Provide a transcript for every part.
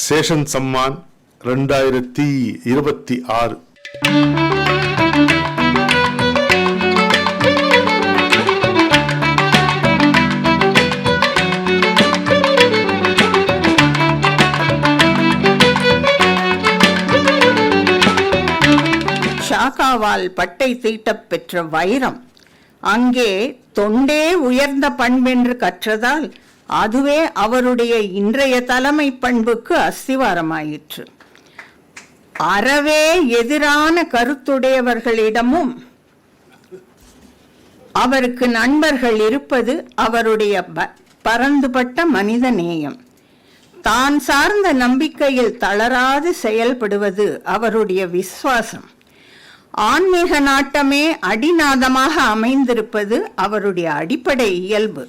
சேஷன் சம்மான் 2026. ஷாக்காவால் பட்டை தீட்டப் பெற்ற வைரம் அங்கே தொண்டே உயர்ந்த பண்பென்று கற்றதால் அதுவே அவருடைய இன்றைய தலைமை பண்புக்கு அஸ்திவாரமாயிற்று. அறவே எதிரான கருத்துடையவர்களிடமும் அவருக்கு நண்பர்கள் இருப்பது அவருடைய பரந்துபட்ட மனித நேயம். தான் சார்ந்த நம்பிக்கையில் தளராது செயல்படுவது அவருடைய விசுவாசம். ஆன்மீக நாட்டமே அடிநாதமாக அமைந்திருப்பது அவருடைய அடிப்படை இயல்பு.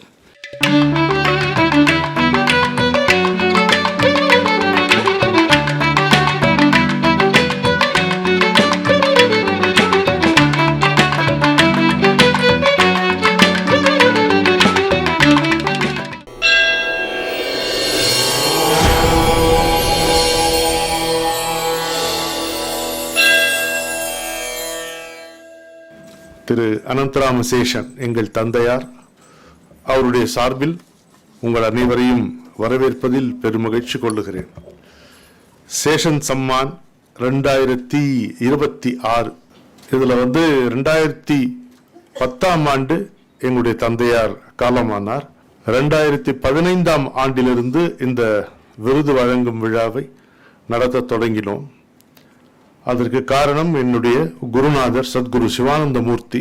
திரு அனந்தராம சேஷன் எங்கள் தந்தையார், அவருடைய சார்பில் உங்கள் அனைவரையும் வரவேற்பதில் பெருமகிழ்ச்சி கொள்ளுகிறேன். சேஷன் சம்மான் 2026. இதில் 2010ஆம் ஆண்டு எங்களுடைய தந்தையார் காலமானார். 2015ஆம் ஆண்டிலிருந்து இந்த விருது வழங்கும் விழாவை நடத்த தொடங்கினோம். அதற்கு காரணம் என்னுடைய குருநாதர் சத்குரு சிவானந்த மூர்த்தி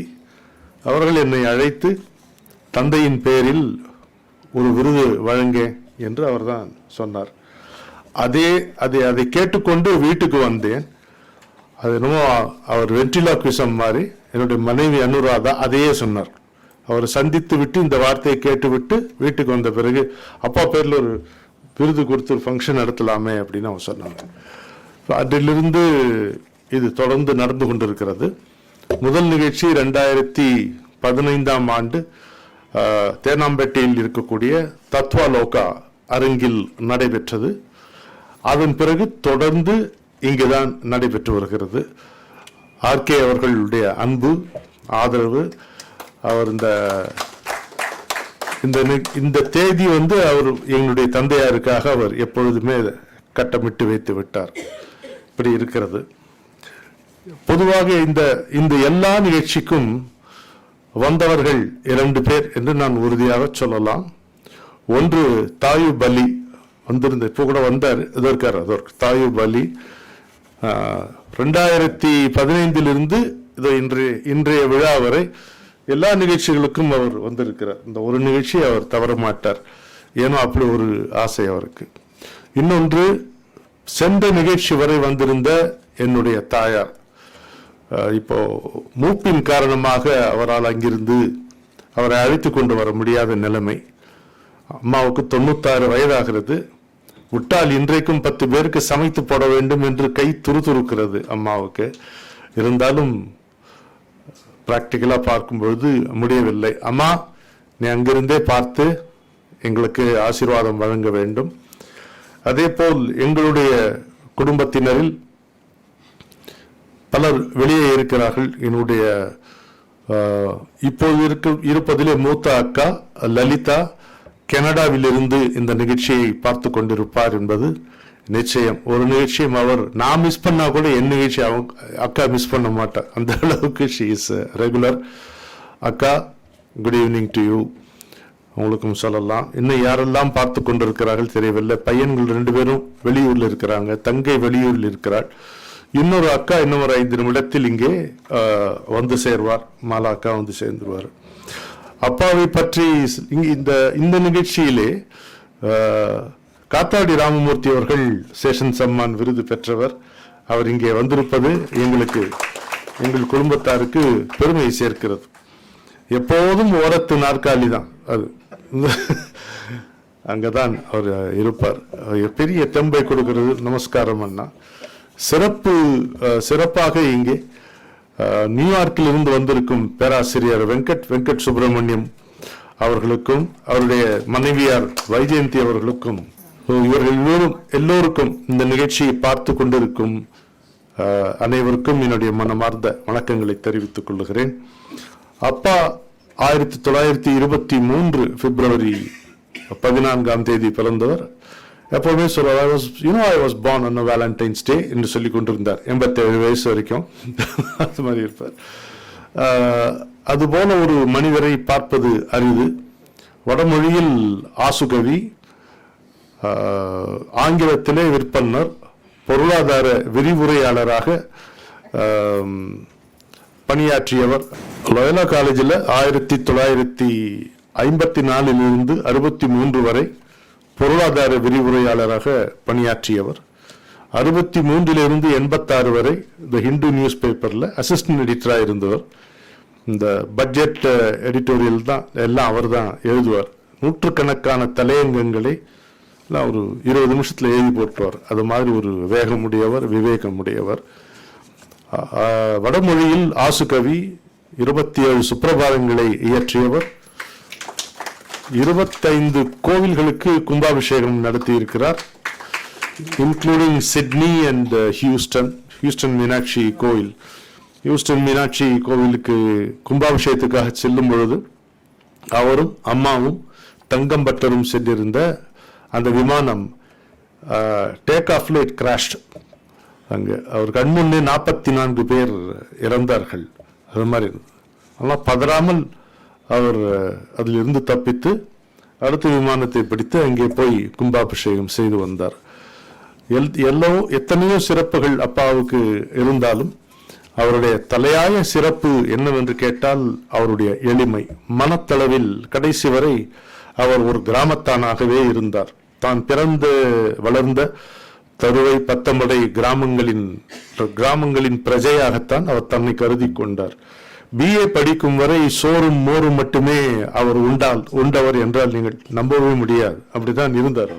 அவர்கள் என்னை அழைத்து தந்தையின் பெயரில் ஒரு விருது வழங்க என்று அவர்தான் சொன்னார். அதை கேட்டுக்கொண்டு வீட்டுக்கு வந்தேன். அது என்னமோ அவர் வென்ட்ரிலாக்விசம் மாதிரி என்னுடைய மனைவி அனுராதா அதையே சொன்னார். அவர் சந்தித்து விட்டு இந்த வார்த்தையை கேட்டுவிட்டு வீட்டுக்கு வந்த பிறகு அப்பா பேரில் ஒரு விருது கொடுத்து ஒரு ஃபங்க்ஷன் நடத்தலாமே அப்படின்னு அவர் சொன்னாங்க. அதிலிருந்து இது தொடர்ந்து நடந்து கொண்டிருக்கிறது. முதல் நிகழ்ச்சி 2015ஆம் ஆண்டு தேனாம்பேட்டையில் இருக்கக்கூடிய தத்வாலோகா அரங்கில் நடைபெற்றது. அதன் பிறகு தொடர்ந்து இங்குதான் நடைபெற்று வருகிறது. ஆர்கே அவர்களுடைய அன்பு ஆதரவு, அவர் இந்த தேதி அவர் எங்களுடைய தந்தையாருக்காக அவர் எப்பொழுதுமே கட்டமிட்டு வைத்து விட்டார். இப்படி இருக்கிறது. பொதுவாக இந்த எல்லா நிகழ்ச்சிக்கும் வந்தவர்கள் 2 பேர் என்று நான் உறுதியாக சொல்லலாம். ஒன்று தாயூப் அலி வந்திருந்த, இப்போ கூட வந்தார், இதற்கார் தாயூப் அலி 2015 இன்றைய விழா வரை எல்லா நிகழ்ச்சிகளுக்கும் அவர் வந்திருக்கிறார். இந்த ஒரு நிகழ்ச்சி அவர் தவற மாட்டார். ஏன்னா அப்படி ஒரு ஆசை அவருக்கு. இன்னொன்று சென்ற நிகழ்ச்சி வரை வந்திருந்த என்னுடைய தாயார். இப்போ மூப்பின் காரணமாக அவரால் அங்கிருந்து அவரை அழைத்து கொண்டு வர முடியாத நிலைமை. அம்மாவுக்கு 96 வயதாகிறது. விட்டால் இன்றைக்கும் 10 பேருக்கு சமைத்து போட வேண்டும் என்று கை துருதுருக்கிறது அம்மாவுக்கு. இருந்தாலும் பிராக்டிக்கலா பார்க்கும் பொழுது முடியவில்லை. அம்மா, நீ அங்கிருந்தே பார்த்து எங்களுக்கு ஆசீர்வாதம் வழங்க வேண்டும். அதே போல் எங்களுடைய குடும்பத்தினரில் பலர் வெளியே இருக்கிறார்கள். என்னுடைய இப்போது இருப்பதிலே மூத்த அக்கா லலிதா கனடாவிலிருந்து இந்த நிகழ்ச்சியை பார்த்து கொண்டிருப்பார் என்பது நிச்சயம். ஒரு நிகழ்ச்சியும் நான் மிஸ் பண்ணா கூட என் நிகழ்ச்சி அக்கா மிஸ் பண்ண மாட்டார். அந்த அளவுக்கு ஷீ இஸ் ரெகுலர். அக்கா, குட் ஈவினிங் டு யூ. உங்களுக்கும் சொல்லலாம். இன்னும் யாரெல்லாம் பார்த்து கொண்டிருக்கிறார்கள் தெரியவில்லை. பையன்கள் 2 பேரும் வெளியூர்ல இருக்கிறாங்க. தங்கை வெளியூரில் இருக்கிறார். இன்னொரு அக்கா இன்னும் ஒரு 5 நிமிடத்தில் இங்கே வந்து சேர்வார். மாலா அக்கா வந்து சேர்ந்துருவார். அப்பாவை பற்றி இந்த நிகழ்ச்சியிலே காத்தாடி ராமமூர்த்தி அவர்கள் சேஷன் சம்மான் விருது பெற்றவர். அவர் இங்கே வந்திருப்பது எங்கள் குடும்பத்தாருக்கு பெருமையை சேர்க்கிறது. எப்போதும் ஓரத்து நாற்காலி தான் அது, அங்கதான் அவர் இருப்பார். பெரிய தெம்பை கொடுக்கிறது. நமஸ்காரம் அண்ணா. சிறப்பாக இங்கே நியூயார்க்கில் இருந்து வந்திருக்கும் பேராசிரியர் வெங்கட் சுப்பிரமணியம் அவர்களுக்கும் அவருடைய மனைவியார் வைஜெயந்தி அவர்களுக்கும் இவர்கள் எல்லோருக்கும் இந்த நிகழ்ச்சியை பார்த்து கொண்டிருக்கும் அனைவருக்கும் என்னுடைய மனமார்ந்த வணக்கங்களை தெரிவித்துக் கொள்கிறேன். அப்பா 1923 பிப்ரவரி 14 பிறந்தவர். எப்பவுமே சொல்லுவார், I was born on Valentine's day என்று சொல்லி கொண்டிருந்தார். 87 வயசு வரைக்கும் அது மாதிரி இருப்பார். அதுபோல ஒரு மனிதரை பார்ப்பது அரிது. வடமொழியில் ஆசுகவி, ஆங்கிலத்திலே விற்பன்னர், பொருளாதார விரிவுரையாளராக பணியாற்றியவர். லோயலா காலேஜில் 1954 63 வரை பொருளாதார விரிவுரையாளராக பணியாற்றியவர். 63 86 வரை த ஹிந்து நியூஸ் பேப்பரில் அசிஸ்டன்ட் எடிட்டராக இருந்தவர். இந்த பட்ஜெட் எடிட்டோரியல் தான் எல்லாம் அவர் தான் எழுதுவார். நூற்றுக்கணக்கான தலையங்கங்களை ஒரு 20 நிமிஷத்துல எழுதி போட்டுவார். அது மாதிரி ஒரு வேகமுடையவர், விவேகமுடையவர். வடமொழியில் ஆசுகவி, 27 சுப்பிரபாதங்களை இயற்றியவர். 25 கோவில்களுக்கு கும்பாபிஷேகம் நடத்தி இருக்கிறார், including Sydney and Houston Meenakshi கோவில். ஹியூஸ்டன் மீனாட்சி கோவிலுக்கு கும்பாபிஷேகத்துக்காக செல்லும் பொழுது அவரும் அம்மாவும் தங்கம்பட்டரும் சென்றிருந்த அந்த விமானம் டேக் ஆஃப்ல இட் கிராஷ்ட். அங்கே அவர் கண்முன்னே 44 பேர் இறந்தார்கள். அது மாதிரி ஆனால் பதறாமல் அவர் அதிலிருந்து தப்பித்து அடுத்த விமானத்தை பிடித்து அங்கே போய் கும்பாபிஷேகம் செய்து வந்தார். எத்தனையோ சிறப்புகள் அப்பாவுக்கு இருந்தாலும் அவருடைய தலையாய சிறப்பு என்னவென்று கேட்டால் அவருடைய எளிமை. மனத்தளவில் கடைசி வரை அவர் ஒரு கிராமத்தானாகவே இருந்தார். தான் பிறந்து வளர்ந்த தருவை பத்தமடை கிராமங்களின் பிரஜையாகத்தான் அவர் தன்னை கருதி கொண்டார். BA படிக்கும் வரை சோறும் மோரும் மட்டுமே அவர் உண்டவர் என்றால் நீங்கள் நம்பவே முடியாது. அப்படிதான் இருந்தார்.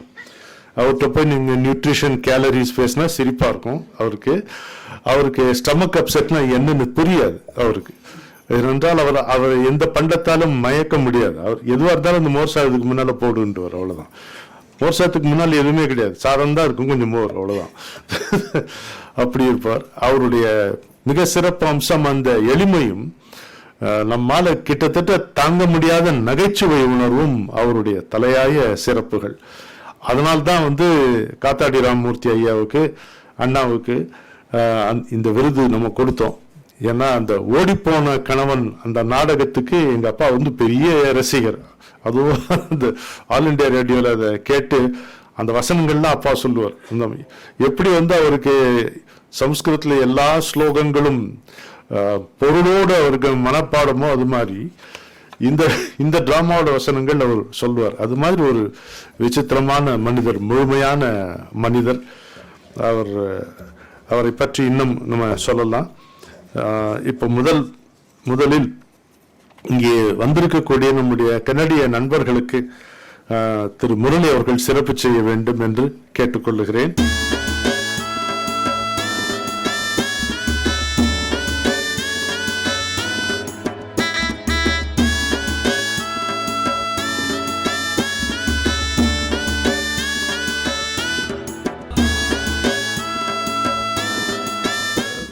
அவர்கிட்ட போய் நீங்க நியூட்ரிஷன் கேலரிஸ் பேசினா சிரிப்பா இருக்கும். அவருக்கு ஸ்டமக் அப்செட்னா என்னன்னு புரியாது அவருக்கு. ஏனென்றால் அவர் எந்த பண்டத்தாலும் மயக்க முடியாது. அவர் எதுவாக இருந்தாலும் அந்த மோர் சாதத்துக்கு முன்னால போடுன்றார், அவ்வளவுதான். மோர் சாதத்துக்கு முன்னால் எதுவுமே கிடையாது, சாதம் தான் இருக்கும், கொஞ்சம் மோர், அவ்வளவுதான். அப்படி இருப்பார். அவருடைய மிக சிறப்பு அம்சம் அந்த எளிமையும் நம்மால கிட்டத்தட்ட தாங்க முடியாத நகைச்சுவை உணர்வும் அவருடைய தலையாய சிறப்புகள். அதனால்தான் காத்தாடி ராமமூர்த்தி ஐயாவுக்கு, அண்ணாவுக்கு இந்த விருது நம்ம கொடுத்தோம். ஏன்னா அந்த ஓடிப்போன கணவன் அந்த நாடகத்துக்கு எங்க அப்பா பெரிய ரசிகர். அதுவும் அந்த ஆல் இண்டியா ரேடியோல அதை கேட்டு அந்த வசனங்கள்லாம் அப்பா சொல்லுவார். எப்படி அவருக்கு சம்ஸ்கிருதத்துல எல்லா ஸ்லோகங்களும் பொருளோடு அவருக்கு மனப்பாடமோ அது மாதிரி இந்த டிராமாவோட வசனங்கள் அவர் சொல்லுவார். அது மாதிரி ஒரு விசித்திரமான மனிதர், முழுமையான மனிதர். அவரை பற்றி இன்னும் நம்ம சொல்லலாம். இப்போ முதலில் இங்கே வந்திருக்கக்கூடிய நம்முடைய கனடிய நண்பர்களுக்கு திரு முரளி அவர்கள் சிறப்பு செய்ய வேண்டும் என்று கேட்டுக்கொள்ளுகிறேன்.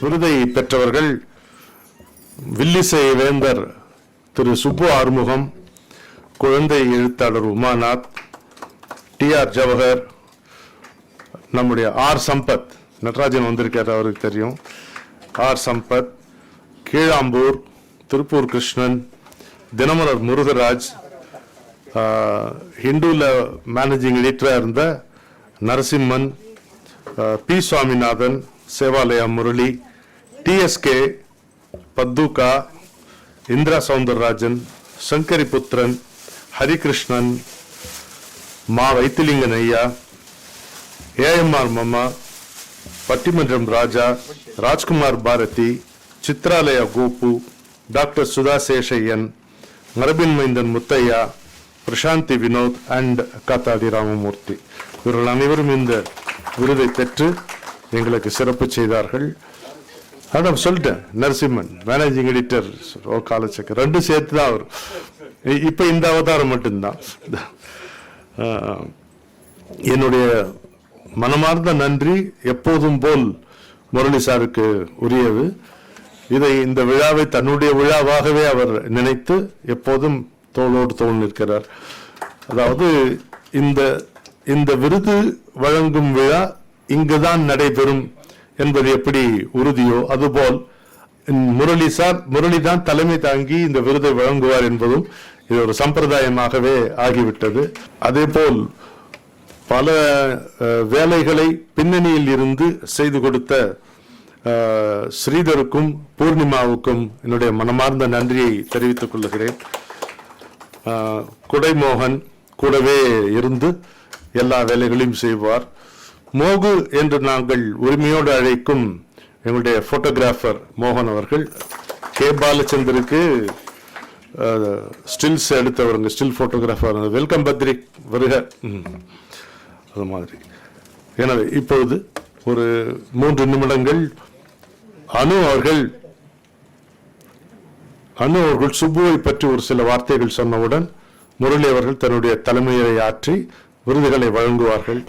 விருதை பெற்றவர்கள் வில்லிசை வேந்தர் திரு சுப்பு ஆறுமுகம், குழந்தை எழுத்தாளர் உமாநாத், TR ஜவஹர், நம்முடைய R சம்பத், நடராஜன் வந்திருக்கார், அவருக்கு தெரியும், R சம்பத், கீழாம்பூர், திருப்பூர் கிருஷ்ணன், தினமலர் முருகராஜ், ஹிந்துல மேனேஜிங் எடிட்டராக இருந்த நரசிம்மன், P சுவாமிநாதன், சேவாலயா முரளி, TSK, பத்துகா, இந்திரா சவுந்தரராஜன், சங்கரி புத்திரன், ஹரிகிருஷ்ணன், மா வைத்திலிங்கன் ஐயா, AMR மம்மா, பட்டிமன்றம் ராஜா, ராஜ்குமார் பாரதி, சித்ராலயா கோபு, டாக்டர் சுதா சேஷையன், மரபின் மைந்தன் முத்தையா, பிரசாந்தி வினோத் அண்ட் காத்தாடி ராமமூர்த்தி. இவர்கள் அனைவரும் இந்த விருதை பெற்று எங்களுக்கு சிறப்பு செய்தார்கள். அதான் சொல்லிட்டேன், நரசிம்மன் மேனேஜிங் எடிட்டர் காலச்சக்கர் ரெண்டு சேர்த்து தான் அவர். இப்ப இந்த அவதாரம் மட்டும்தான். என்னுடைய மனமார்ந்த நன்றி எப்போதும் போல் முரளி சாருக்கு உரியது. இந்த விழாவை தன்னுடைய விழாவாகவே அவர் நினைத்து எப்போதும் தோளோடு தோள் நிற்கிறார். அதாவது இந்த விருது வழங்கும் விழா இங்குதான் நடைபெறும் என்பது எப்படி உறுதியோ அதுபோல் முரளிதான் தலைமை தாங்கி இந்த விருதை வழங்குவார் என்பதும் இது ஒரு சம்பிரதாயமாகவே ஆகிவிட்டது. அதே போல் பல வேலைகளை பின்னணியில் இருந்து செய்து கொடுத்த ஸ்ரீதருக்கும் பூர்ணிமாவுக்கும் என்னுடைய மனமார்ந்த நன்றியை தெரிவித்துக் கொள்கிறேன். குடைமோகன் கூடவே இருந்து எல்லா வேலைகளையும் செய்வார். மோகு என்று நாங்கள் உரிமையோடு அழைக்கும் எங்களுடைய போட்டோகிராஃபர் மோகன் அவர்கள் கே பாலச்சந்தருக்கு ஸ்டில்ஸ் எடுத்தவருங்க, ஸ்டில் போட்டோகிராஃபர். வெல்கம் பத்ரிக், வருக. அது மாதிரி. எனவே இப்பொழுது ஒரு 3 நிமிடங்கள் அனு அவர்கள் சுப்புவை பற்றி ஒரு சில வார்த்தைகள் சொன்னவுடன் முரளி அவர்கள் தன்னுடைய தலைமையை ஆற்றி விருதுகளை வழங்குவார்கள்.